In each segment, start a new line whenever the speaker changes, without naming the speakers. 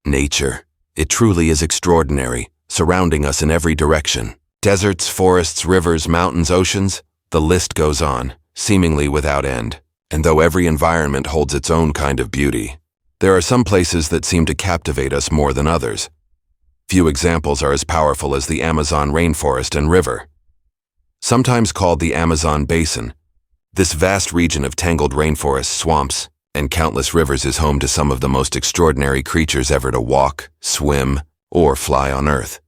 Nature. It truly is extraordinary, surrounding us in every direction. Deserts, forests, rivers, mountains, oceans, the list goes on, seemingly without end. And though every environment holds its own kind of beauty, there are some places that seem to captivate us more than others. Few examples are as powerful as the Amazon rainforest and river. Sometimes called the Amazon Basin, this vast region of tangled rainforests, swamps, and countless rivers is home to some of the most extraordinary creatures ever to walk, swim, or fly on Earth.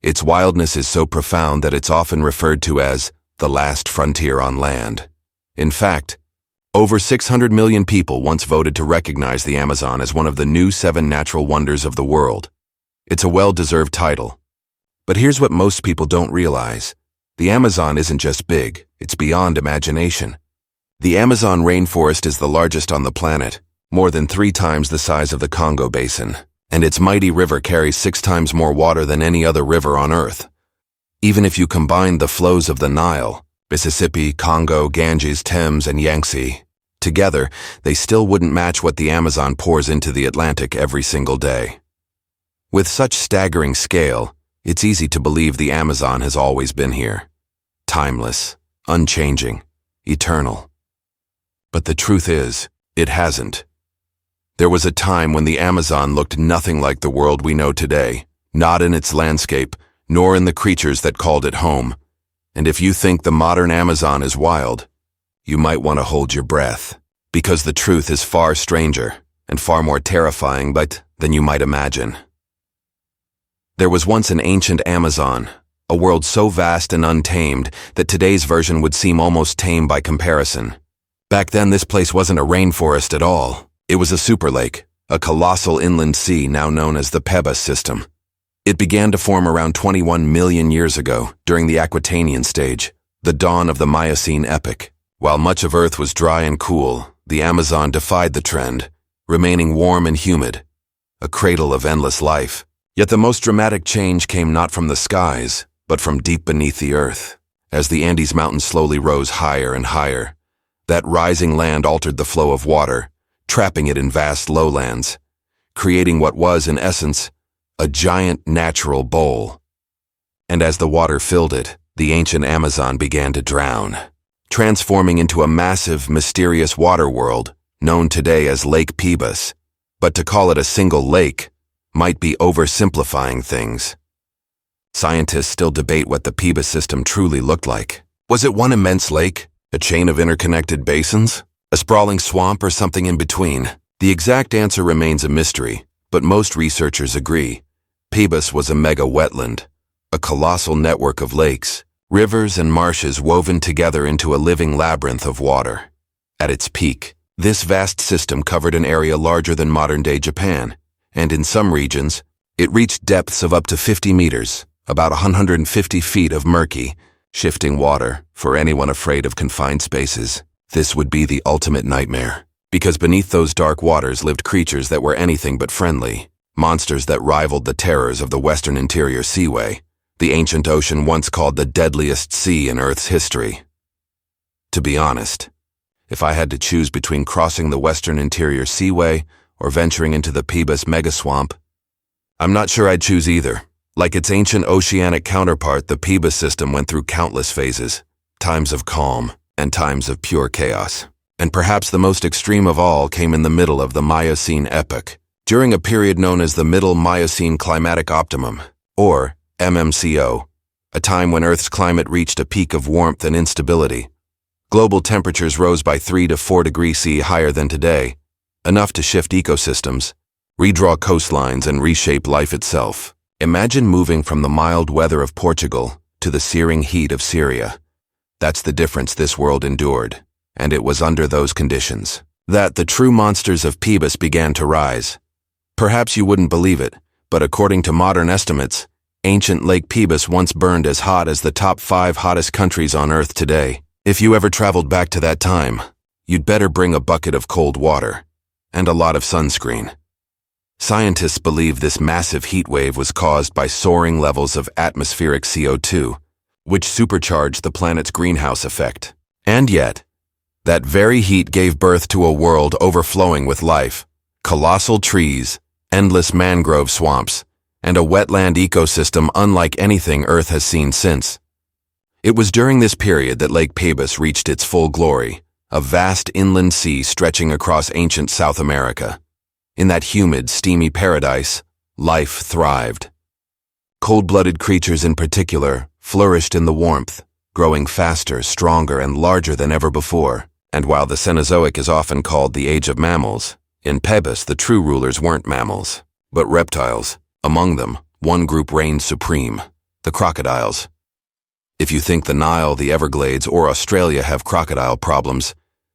Its wildness is so profound that it's often referred to as the last frontier on land. In fact, over 600 million people once voted to recognize the Amazon as one of the new 7 natural wonders of the world. It's a well-deserved title. But here's what most people don't realize. The Amazon isn't just big, it's beyond imagination. The Amazon rainforest is the largest on the planet, more than 3 times the size of the Congo Basin, and its mighty river carries 6 times more water than any other river on Earth. Even if you combine the flows of the Nile, Mississippi, Congo, Ganges, Thames, and Yangtze, together, they still wouldn't match what the Amazon pours into the Atlantic every single day. With such staggering scale, it's easy to believe the Amazon has always been here. Timeless, unchanging, eternal. But the truth is, it hasn't. There was a time when the Amazon looked nothing like the world we know today, not in its landscape, nor in the creatures that called it home. And if you think the modern Amazon is wild, you might want to hold your breath, because the truth is far stranger and far more terrifying than you might imagine. There was once an ancient Amazon, a world so vast and untamed that today's version would seem almost tame by comparison. Back then, this place wasn't a rainforest at all. It was a superlake, a colossal inland sea now known as the Pebas system. It began to form around 21 million years ago, during the Aquitanian stage, the dawn of the Miocene epoch. While much of Earth was dry and cool, the Amazon defied the trend, remaining warm and humid, a cradle of endless life. Yet the most dramatic change came not from the skies, but from deep beneath the earth. As the Andes Mountains slowly rose higher and higher, that rising land altered the flow of water, trapping it in vast lowlands, creating what was, in essence, a giant natural bowl. And as the water filled it, the ancient Amazon began to drown, transforming into a massive, mysterious water world known today as Lake Pebas. But to call it a single lake might be oversimplifying things. Scientists still debate what the Pebas system truly looked like. Was it one immense lake, a chain of interconnected basins, a sprawling swamp, or something in between? The exact answer remains a mystery, but most researchers agree. Pebas was a mega wetland, a colossal network of lakes, rivers, and marshes woven together into a living labyrinth of water. At its peak, this vast system covered an area larger than modern-day Japan, and in some regions, it reached depths of up to 50 meters, about 150 feet of murky, shifting water. For anyone afraid of confined spaces, this would be the ultimate nightmare, because beneath those dark waters lived creatures that were anything but friendly, monsters that rivaled the terrors of the Western Interior Seaway, the ancient ocean once called the deadliest sea in Earth's history. To be honest, if I had to choose between crossing the Western Interior Seaway or venturing into the Pebas megaswamp, I'm not sure I'd choose either. Like its ancient oceanic counterpart, the Pebas system went through countless phases, times of calm and times of pure chaos. And perhaps the most extreme of all came in the middle of the Miocene epoch, during a period known as the Middle Miocene Climatic Optimum, or MMCO, a time when Earth's climate reached a peak of warmth and instability. Global temperatures rose by 3 to 4 degrees C higher than today, enough to shift ecosystems, redraw coastlines, and reshape life itself. Imagine moving from the mild weather of Portugal to the searing heat of Syria. That's the difference this world endured, and it was under those conditions that the true monsters of Pebas began to rise. Perhaps you wouldn't believe it, but according to modern estimates, ancient Lake Pebas once burned as hot as the top 5 hottest countries on Earth today. If you ever traveled back to that time, you'd better bring a bucket of cold water and a lot of sunscreen. Scientists believe this massive heat wave was caused by soaring levels of atmospheric CO2, which supercharged the planet's greenhouse effect. And yet, that very heat gave birth to a world overflowing with life, colossal trees, endless mangrove swamps, and a wetland ecosystem unlike anything Earth has seen since. It was during this period that Lake Pebas reached its full glory, a vast inland sea stretching across ancient South America. In that humid, steamy paradise, life thrived. Cold-blooded creatures in particular flourished in the warmth, growing faster, stronger, and larger than ever before. And while the Cenozoic is often called the age of mammals, in Pebas the true rulers weren't mammals, but reptiles. Among them, one group reigned supreme, the crocodiles. If you think the Nile, the Everglades, or Australia have crocodile problems,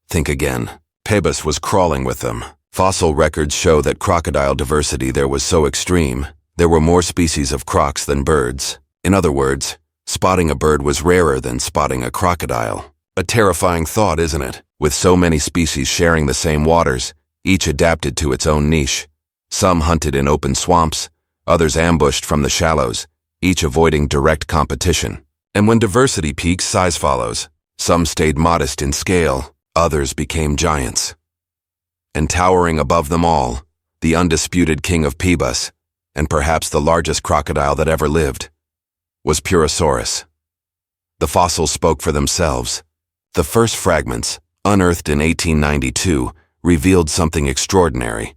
think again. Pebas was crawling with them. Fossil records show that crocodile diversity there was so extreme, there were more species of crocs than birds. In other words, spotting a bird was rarer than spotting a crocodile. A terrifying thought, isn't it? With so many species sharing the same waters, each adapted to its own niche. Some hunted in open swamps, others ambushed from the shallows, each avoiding direct competition. And when diversity peaks, size follows. Some stayed modest in scale, others became giants. And towering above them all, the undisputed king of Pebas, and perhaps the largest crocodile that ever lived, was Purosaurus. The fossils spoke for themselves. The first fragments, unearthed in 1892, revealed something extraordinary.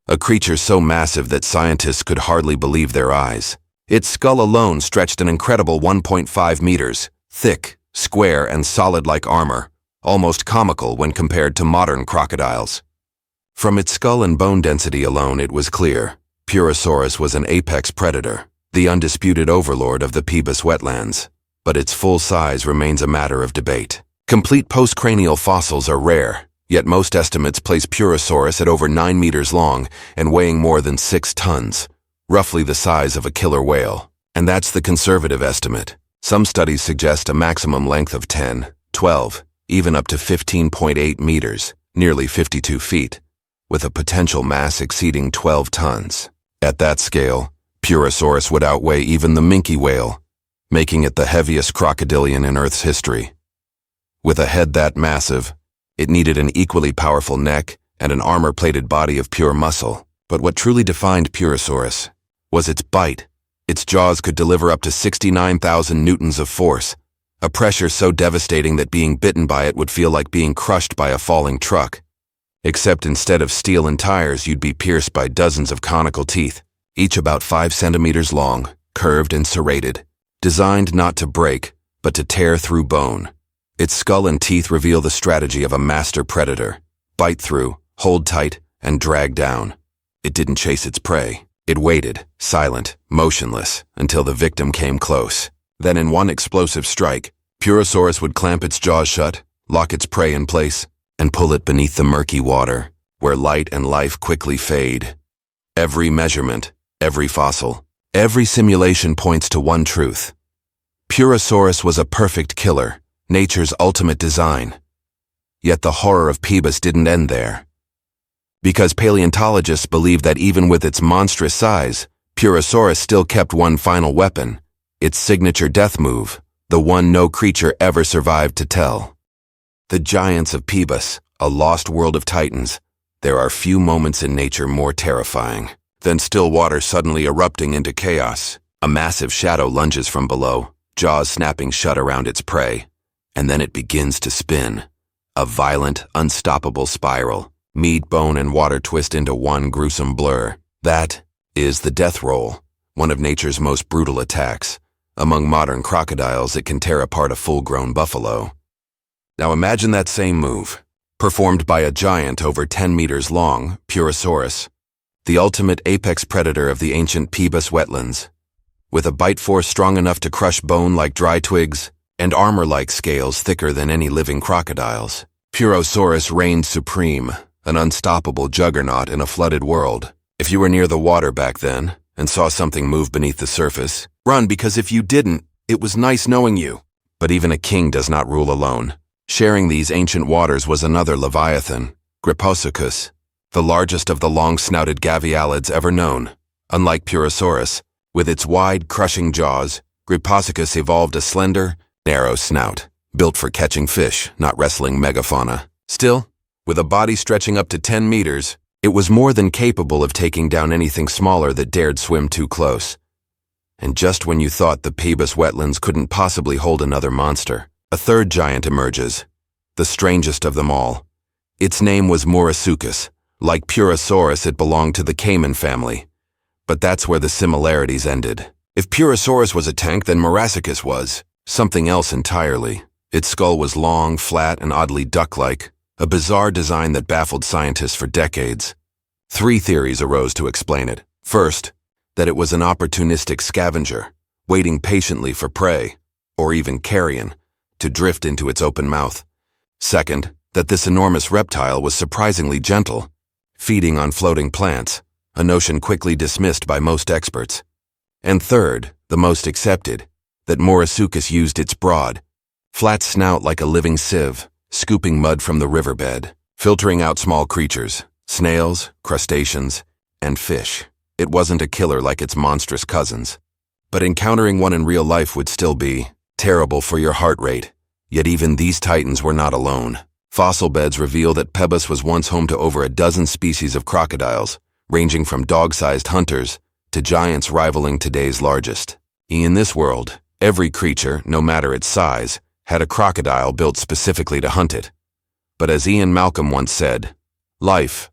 A creature so massive that scientists could hardly believe their eyes. Its skull alone stretched an incredible 1.5 meters, thick, square, and solid like armor, almost comical when compared to modern crocodiles. From its skull and bone density alone, it was clear Purosaurus was an apex predator, the undisputed overlord of the Pebas wetlands. But its full size remains a matter of debate. Complete postcranial fossils are rare, yet most estimates place Purosaurus at over 9 meters long and weighing more than 6 tons, roughly the size of a killer whale. And that's the conservative estimate. Some studies suggest a maximum length of 10, 12, even up to 15.8 meters, nearly 52 feet, with a potential mass exceeding 12 tons. At that scale, Purosaurus would outweigh even the minke whale, making it the heaviest crocodilian in Earth's history. With a head that massive, it needed an equally powerful neck and an armor-plated body of pure muscle. But what truly defined Purosaurus was its bite. Its jaws could deliver up to 69,000 newtons of force, a pressure so devastating that being bitten by it would feel like being crushed by a falling truck. Except instead of steel and tires, you'd be pierced by dozens of conical teeth, each about 5 centimeters long, curved and serrated, designed not to break, but to tear through bone. Its skull and teeth reveal the strategy of a master predator: bite through, hold tight, and drag down. It didn't chase its prey. It waited, silent, motionless, until the victim came close. Then in one explosive strike, Purosaurus would clamp its jaws shut, lock its prey in place, and pull it beneath the murky water, where light and life quickly fade. Every measurement, every fossil, every simulation points to one truth. Purosaurus was a perfect killer, nature's ultimate design. Yet the horror of Pebas didn't end there. Because paleontologists believe that even with its monstrous size, Purosaurus still kept one final weapon, its signature death move, the one no creature ever survived to tell. The giants of Pebas, a lost world of titans. There are few moments in nature more terrifying than still water suddenly erupting into chaos. A massive shadow lunges from below, jaws snapping shut around its prey, and then it begins to spin. A violent, unstoppable spiral. Meat, bone, and water twist into one gruesome blur. That is the death roll, one of nature's most brutal attacks. Among modern crocodiles, it can tear apart a full-grown buffalo. Now imagine that same move, performed by a giant over 10 meters long, Purosaurus, the ultimate apex predator of the ancient Pebas wetlands. With a bite force strong enough to crush bone like dry twigs, and armor-like scales thicker than any living crocodile's, Purosaurus reigned supreme, an unstoppable juggernaut in a flooded world. If you were near the water back then, and saw something move beneath the surface, run, because if you didn't, it was nice knowing you. But even a king does not rule alone. Sharing these ancient waters was another leviathan, Gryposuchus, the largest of the long-snouted gavialids ever known. Unlike Purosaurus, with its wide, crushing jaws, Gryposuchus evolved a slender, narrow snout, built for catching fish, not wrestling megafauna. Still, with a body stretching up to 10 meters, It was more than capable of taking down anything smaller that dared swim too close. And just when you thought the Pebas wetlands couldn't possibly hold another monster, a third giant emerges, the strangest of them all. Its name was Morasuchus. Like Purosaurus, it belonged to the caiman family. But that's where the similarities ended. If Purosaurus was a tank, then Morasuchus was something else entirely. Its skull was long, flat, and oddly duck-like, a bizarre design that baffled scientists for decades. 3 theories arose to explain it. First, that it was an opportunistic scavenger, waiting patiently for prey, or even carrion, to drift into its open mouth. Second, that this enormous reptile was surprisingly gentle, feeding on floating plants, a notion quickly dismissed by most experts. And third, the most accepted, that Morasuchus used its broad, flat snout like a living sieve, scooping mud from the riverbed, filtering out small creatures, snails, crustaceans, and fish. It wasn't a killer like its monstrous cousins. But encountering one in real life would still be terrible for your heart rate. Yet even these titans were not alone. Fossil beds reveal that Pebas was once home to over a dozen species of crocodiles, ranging from dog-sized hunters to giants rivaling today's largest. In this world, every creature, no matter its size, had a crocodile built specifically to hunt it. But as Ian Malcolm once said, life,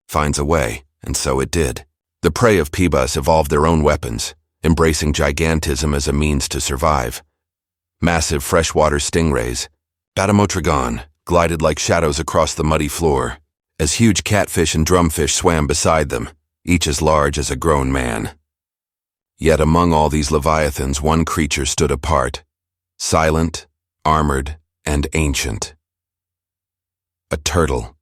finds a way, and so it did. The prey of Pebas evolved their own weapons, embracing gigantism as a means to survive. Massive freshwater stingrays, Batamotragon, glided like shadows across the muddy floor, as huge catfish and drumfish swam beside them, each as large as a grown man. Yet among all these leviathans, one creature stood apart, silent, armored, and ancient. A turtle.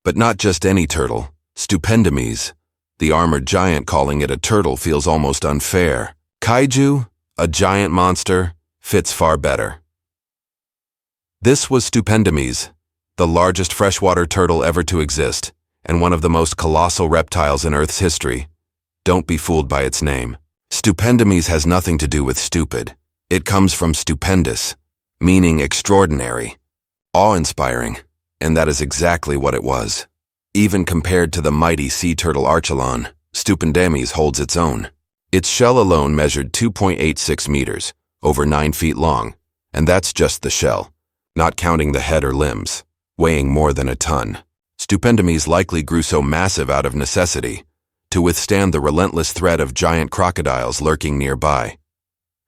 But not just any turtle, Stupendimes. The armored giant calling it a turtle feels almost unfair. Kaiju, a giant monster, fits far better. This was Stupendimes, the largest freshwater turtle ever to exist, and one of the most colossal reptiles in Earth's history. Don't be fooled by its name. Stupendimes has nothing to do with stupid. It comes from stupendous, meaning extraordinary, awe-inspiring, and that is exactly what it was. Even compared to the mighty sea turtle Archelon, Stupendimes holds its own. Its shell alone measured 2.86 meters, over 9 feet long, and that's just the shell, not counting the head or limbs, weighing more than a ton. Stupendimes likely grew so massive out of necessity, to withstand the relentless threat of giant crocodiles lurking nearby.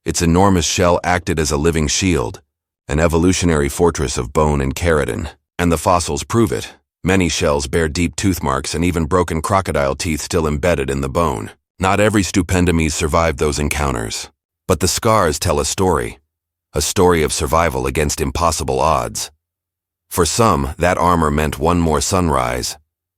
Its enormous shell acted as a living shield, an evolutionary fortress of bone and keratin, and the fossils prove it. Many shells bear deep tooth marks and even broken crocodile teeth still embedded in the bone. Not every Stupendimes survived those encounters, but the scars tell a story of survival against impossible odds. For some, that armor meant one more sunrise,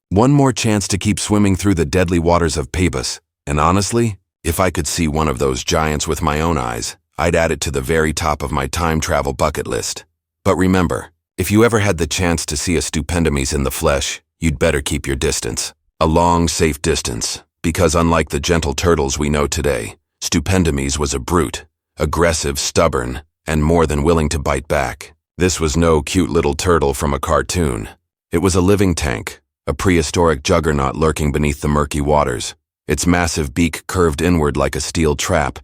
one more chance to keep swimming through the deadly waters of Pebas, and honestly, if I could see one of those giants with my own eyes, I'd add it to the very top of my time travel bucket list. But remember, if you ever had the chance to see a Stupendimes in the flesh, you'd better keep your distance. A long, safe distance, because unlike the gentle turtles we know today, Stupendimes was a brute, aggressive, stubborn, and more than willing to bite back. This was no cute little turtle from a cartoon. It was a living tank, a prehistoric juggernaut lurking beneath the murky waters, its massive beak curved inward like a steel trap,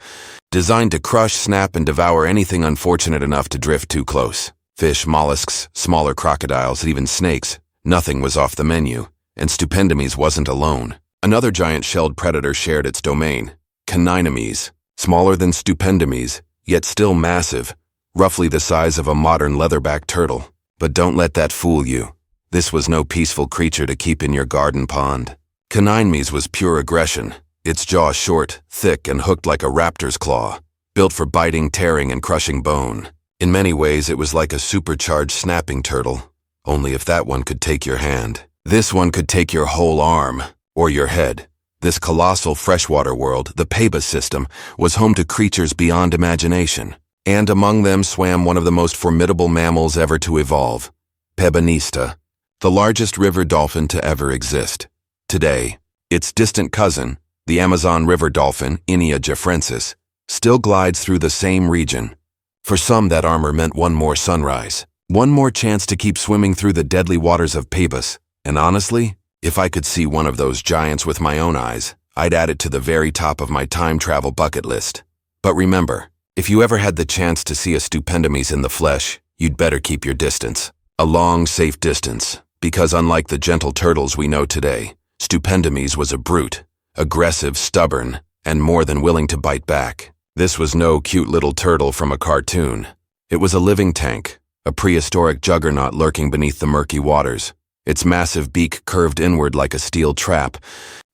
designed to crush, snap, and devour anything unfortunate enough to drift too close. Fish, mollusks, smaller crocodiles, and even snakes, nothing was off the menu, and Stupendimes wasn't alone. Another giant-shelled predator shared its domain, Caninomes, smaller than Stupendimes, yet still massive, roughly the size of a modern leatherback turtle. But don't let that fool you. This was no peaceful creature to keep in your garden pond. Caninomes was pure aggression, its jaw short, thick, and hooked like a raptor's claw, built for biting, tearing, and crushing bone. In many ways, it was like a supercharged snapping turtle, only if that one could take your hand. This one could take your whole arm, or your head. This colossal freshwater world, the Pebas system, was home to creatures beyond imagination, and among them swam one of the most formidable mammals ever to evolve, Pebanista, the largest river dolphin to ever exist. Today, its distant cousin, the Amazon river dolphin, Inia geoffrensis, still glides through the same region. For some, that armor meant one more sunrise, one more chance to keep swimming through the deadly waters of Pebas, and honestly, If I could see one of those giants with my own eyes, I'd add it to the very top of my time travel bucket list. But remember, if you ever had the chance to see a stupendomes in the flesh, you'd better keep your distance. A long, safe distance, because unlike the gentle turtles we know today, stupendomes was a brute, aggressive, stubborn, and more than willing to bite back. This was no cute little turtle from a cartoon. It was a living tank, a prehistoric juggernaut lurking beneath the murky waters. Its massive beak curved inward like a steel trap,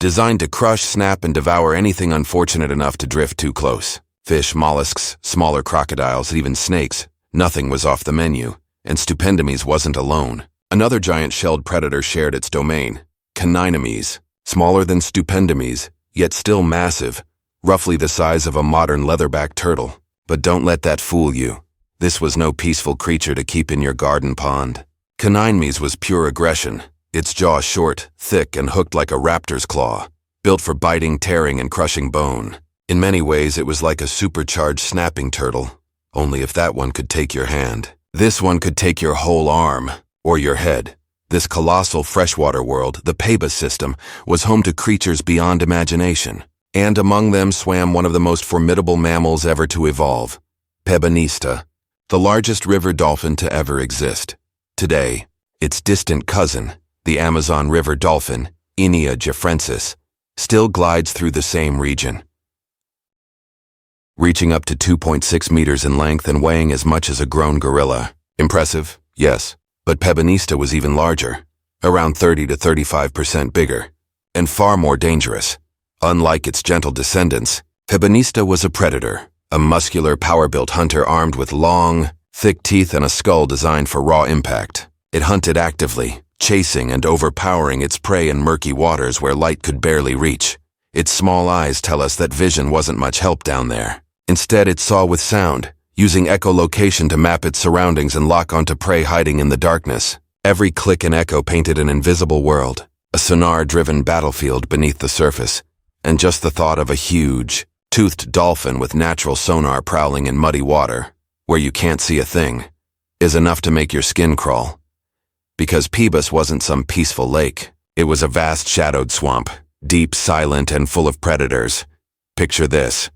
designed to crush, snap, and devour anything unfortunate enough to drift too close. Fish, mollusks, smaller crocodiles, even snakes. Nothing was off the menu, and stupendomes wasn't alone. Another giant shelled predator shared its domain, coninomys, smaller than stupendomes, yet still massive, roughly the size of a modern leatherback turtle. But don't let that fool you. This was no peaceful creature to keep in your garden pond. Coninomys was pure aggression, its jaw short, thick, and hooked like a raptor's claw, built for biting, tearing, and crushing bone. In many ways, it was like a supercharged snapping turtle, only if that one could take your hand. This one could take your whole arm, or your head. This colossal freshwater world, the Pebas system, was home to creatures beyond imagination, and among them swam one of the most formidable mammals ever to evolve, Pebanista, the largest river dolphin to ever exist. Today, its distant cousin, the Amazon River dolphin, Inia geoffrensis, still glides through the same region. Reaching up to 2.6 meters in length and weighing as much as a grown gorilla. Impressive, yes, but Pebanista was even larger, around 30 to 35% bigger, and far more dangerous. Unlike its gentle descendants, Pebanista was a predator, a muscular, power-built hunter armed with long, thick teeth and a skull designed for raw impact. It hunted actively, chasing and overpowering its prey in murky waters where light could barely reach. Its small eyes tell us that vision wasn't much help down there. Instead, it saw with sound, using echolocation to map its surroundings and lock onto prey hiding in the darkness. Every click and echo painted an invisible world, a sonar-driven battlefield beneath the surface, and just the thought of a huge, toothed dolphin with natural sonar prowling in muddy water, where you can't see a thing, is enough to make your skin crawl. Because Pebas wasn't some peaceful lake. It was a vast shadowed swamp, deep, silent, and full of predators. Picture this.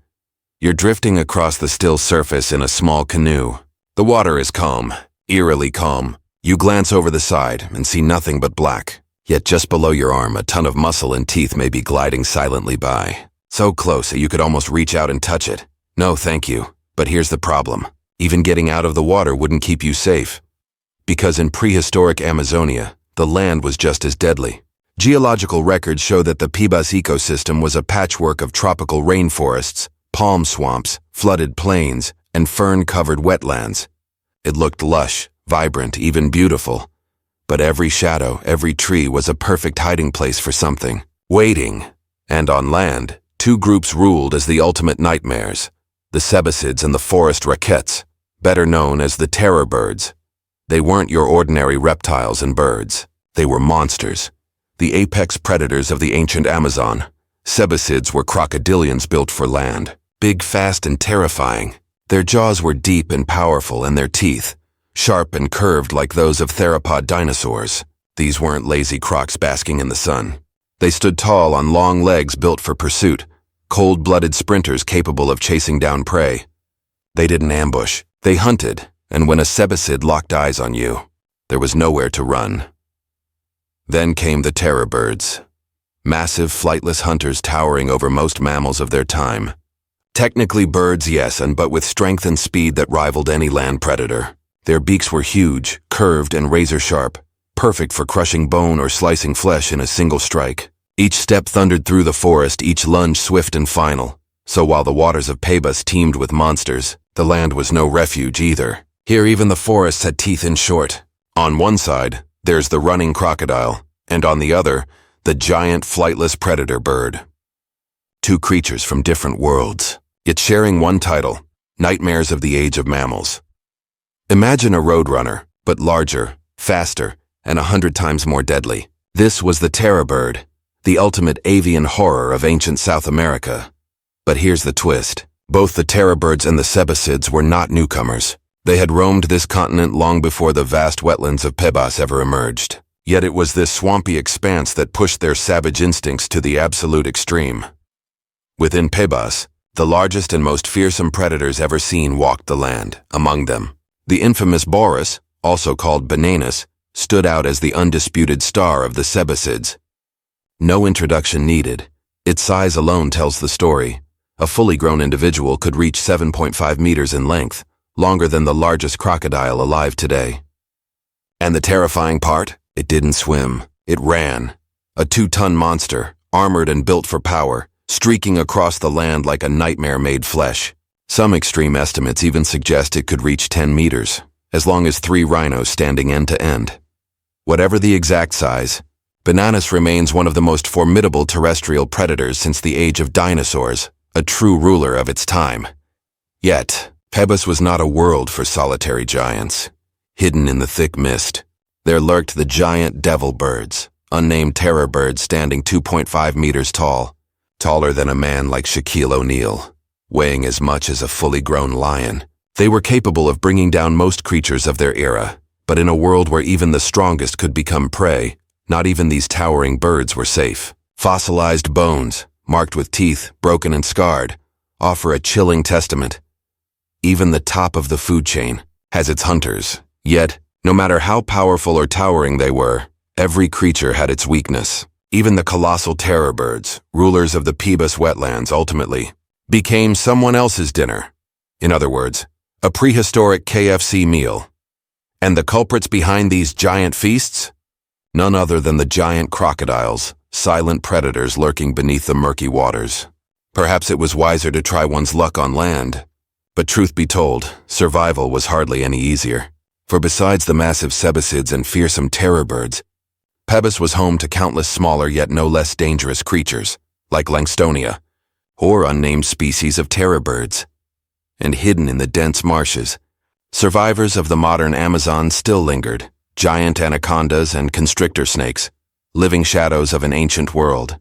You're drifting across the still surface in a small canoe. The water is calm, eerily calm. You glance over the side and see nothing but black. Yet just below your arm, a ton of muscle and teeth may be gliding silently by. So close that you could almost reach out and touch it. No, thank you. But here's the problem. Even getting out of the water wouldn't keep you safe. Because in prehistoric Amazonia, the land was just as deadly. Geological records show that the Pebas ecosystem was a patchwork of tropical rainforests, palm swamps, flooded plains, and fern-covered wetlands. It looked lush, vibrant, even beautiful. But every shadow, every tree was a perfect hiding place for something, waiting. And on land, two groups ruled as the ultimate nightmares, the Sebasids and the forest raquettes, better known as the terror birds. They weren't your ordinary reptiles and birds. They were monsters, the apex predators of the ancient Amazon. Sebasids were crocodilians built for land, big, fast, and terrifying. Their jaws were deep and powerful, and their teeth, sharp and curved like those of theropod dinosaurs. These weren't lazy crocs basking in the sun. They stood tall on long legs built for pursuit, cold-blooded sprinters capable of chasing down prey. They didn't ambush. They hunted, and when a Sebasid locked eyes on you, there was nowhere to run. Then came the terror birds, massive flightless hunters towering over most mammals of their time. Technically birds, yes, but with strength and speed that rivaled any land predator. Their beaks were huge, curved, and razor-sharp, perfect for crushing bone or slicing flesh in a single strike. Each step thundered through the forest, each lunge swift and final. So while the waters of Pebas teemed with monsters, the land was no refuge either. Here even the forests had teeth in short. On one side, there's the running crocodile, and on the other, the giant flightless predator bird. Two creatures from different worlds, yet sharing one title, Nightmares of the Age of Mammals. Imagine a roadrunner, but larger, faster, and 100 times more deadly. This was the terror bird, the ultimate avian horror of ancient South America. But here's the twist. Both the terror birds and the Sebasids were not newcomers. They had roamed this continent long before the vast wetlands of Pebas ever emerged. Yet it was this swampy expanse that pushed their savage instincts to the absolute extreme. Within Pebas, the largest and most fearsome predators ever seen walked the land. Among them, the infamous Boris, also called Bananus, stood out as the undisputed star of the Sebasids. No introduction needed. Its size alone tells the story. A fully grown individual could reach 7.5 meters in length, longer than the largest crocodile alive today. And the terrifying part? It didn't swim. It ran. A 2-ton monster, armored and built for power, streaking across the land like a nightmare made flesh. Some extreme estimates even suggest it could reach 10 meters, as long as 3 rhinos standing end to end. Whatever the exact size, Bananus remains one of the most formidable terrestrial predators since the age of dinosaurs, a true ruler of its time. Yet, Pebas was not a world for solitary giants. Hidden in the thick mist, there lurked the giant devil birds, unnamed terror birds standing 2.5 meters tall, taller than a man like Shaquille O'Neal, weighing as much as a fully grown lion. They were capable of bringing down most creatures of their era, but in a world where even the strongest could become prey, not even these towering birds were safe. Fossilized bones, marked with teeth, broken and scarred, offer a chilling testament. Even the top of the food chain has its hunters. Yet, no matter how powerful or towering they were, every creature had its weakness. Even the colossal terror birds, rulers of the Pebas wetlands, ultimately became someone else's dinner. In other words, a prehistoric KFC meal. And the culprits behind these giant feasts? None other than the giant crocodiles, silent predators lurking beneath the murky waters. Perhaps it was wiser to try one's luck on land. But truth be told, survival was hardly any easier. For besides the massive Sebasids and fearsome terror birds, Pebas was home to countless smaller yet no less dangerous creatures, like Langstonia, or unnamed species of terror birds. And hidden in the dense marshes, survivors of the modern Amazon still lingered, giant anacondas and constrictor snakes, living shadows of an ancient world.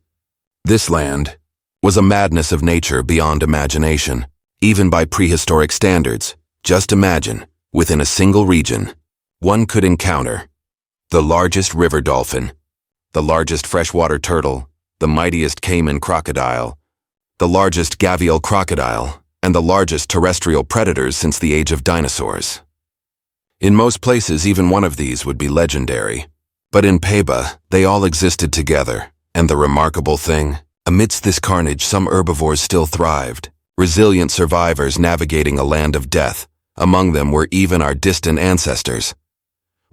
This land was a madness of nature beyond imagination, even by prehistoric standards. Just imagine, within a single region, one could encounter the largest river dolphin, the largest freshwater turtle, the mightiest caiman crocodile, the largest gavial crocodile, and the largest terrestrial predators since the age of dinosaurs. In most places, even one of these would be legendary. But in Peba, they all existed together, and the remarkable thing, amidst this carnage, some herbivores still thrived, resilient survivors navigating a land of death. Among them were even our distant ancestors.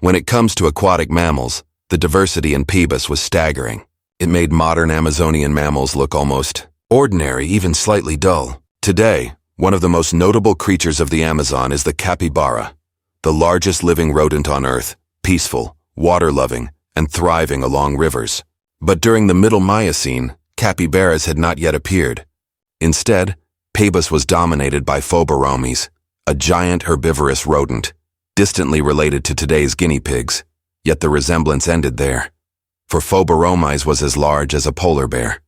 When it comes to aquatic mammals, the diversity in Pebas was staggering. It made modern Amazonian mammals look almost ordinary, even slightly dull. Today, one of the most notable creatures of the Amazon is the capybara, the largest living rodent on Earth, peaceful, water-loving, and thriving along rivers. But during the Middle Miocene, capybaras had not yet appeared. Instead, Pebas was dominated by Phoboromes, a giant herbivorous rodent, distantly related to today's guinea pigs, yet the resemblance ended there. For Phoboromes was as large as a polar bear.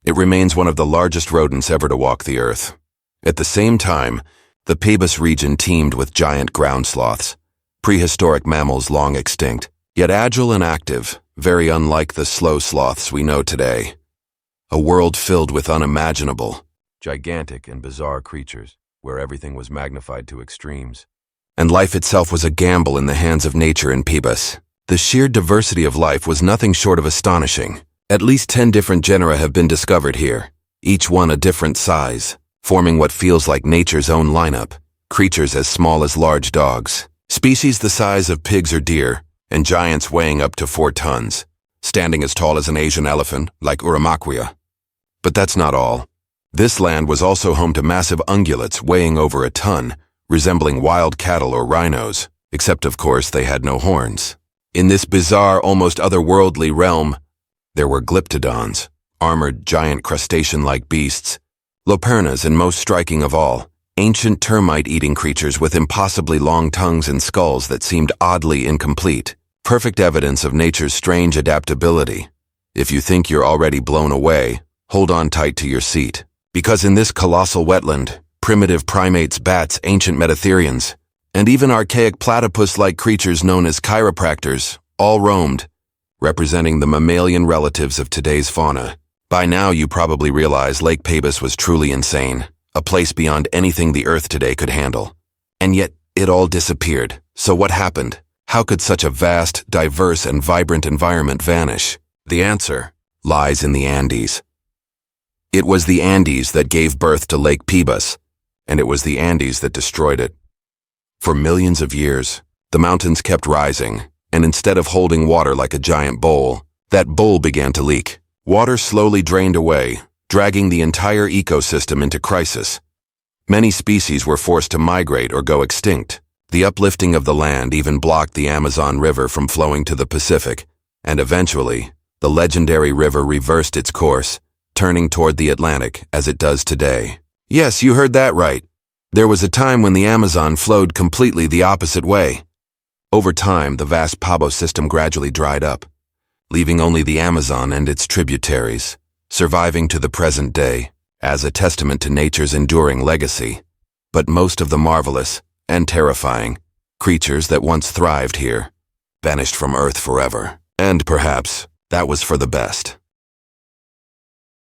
It remains one of the largest rodents ever to walk the earth. At the same time, the Pebas region teemed with giant ground sloths, prehistoric mammals long extinct, yet agile and active, very unlike the slow sloths we know today. A world filled with unimaginable, gigantic and bizarre creatures, where everything was magnified to extremes. And life itself was a gamble in the hands of nature in Pebas. The sheer diversity of life was nothing short of astonishing. At least 10 different genera have been discovered here, each one a different size, forming what feels like nature's own lineup. Creatures as small as large dogs, species the size of pigs or deer, and giants weighing up to 4 tons, standing as tall as an Asian elephant, like Uramaquia. But that's not all. This land was also home to massive ungulates weighing over a ton, resembling wild cattle or rhinos, except of course they had no horns. In this bizarre, almost otherworldly realm, there were glyptodons, armored giant crustacean-like beasts, lopernas, and most striking of all, ancient termite-eating creatures with impossibly long tongues and skulls that seemed oddly incomplete, perfect evidence of nature's strange adaptability. If you think you're already blown away, hold on tight to your seat. Because in this colossal wetland, primitive primates, bats, ancient metatherians, and even archaic platypus-like creatures known as chiropractors all roamed, representing the mammalian relatives of today's fauna. By now, you probably realize Lake Pebas was truly insane, a place beyond anything the Earth today could handle. And yet, it all disappeared. So what happened? How could such a vast, diverse, and vibrant environment vanish? The answer lies in the Andes. It was the Andes that gave birth to Lake Pebas, and it was the Andes that destroyed it. For millions of years, the mountains kept rising, and instead of holding water like a giant bowl, that bowl began to leak. Water slowly drained away, dragging the entire ecosystem into crisis. Many species were forced to migrate or go extinct. The uplifting of the land even blocked the Amazon River from flowing to the Pacific, and eventually, the legendary river reversed its course, turning toward the Atlantic as it does today. Yes, you heard that right. There was a time when the Amazon flowed completely the opposite way. Over time, the vast Pabo system gradually dried up, leaving only the Amazon and its tributaries, surviving to the present day as a testament to nature's enduring legacy. But most of the marvelous and terrifying creatures that once thrived here vanished from Earth forever. And perhaps that was for the best.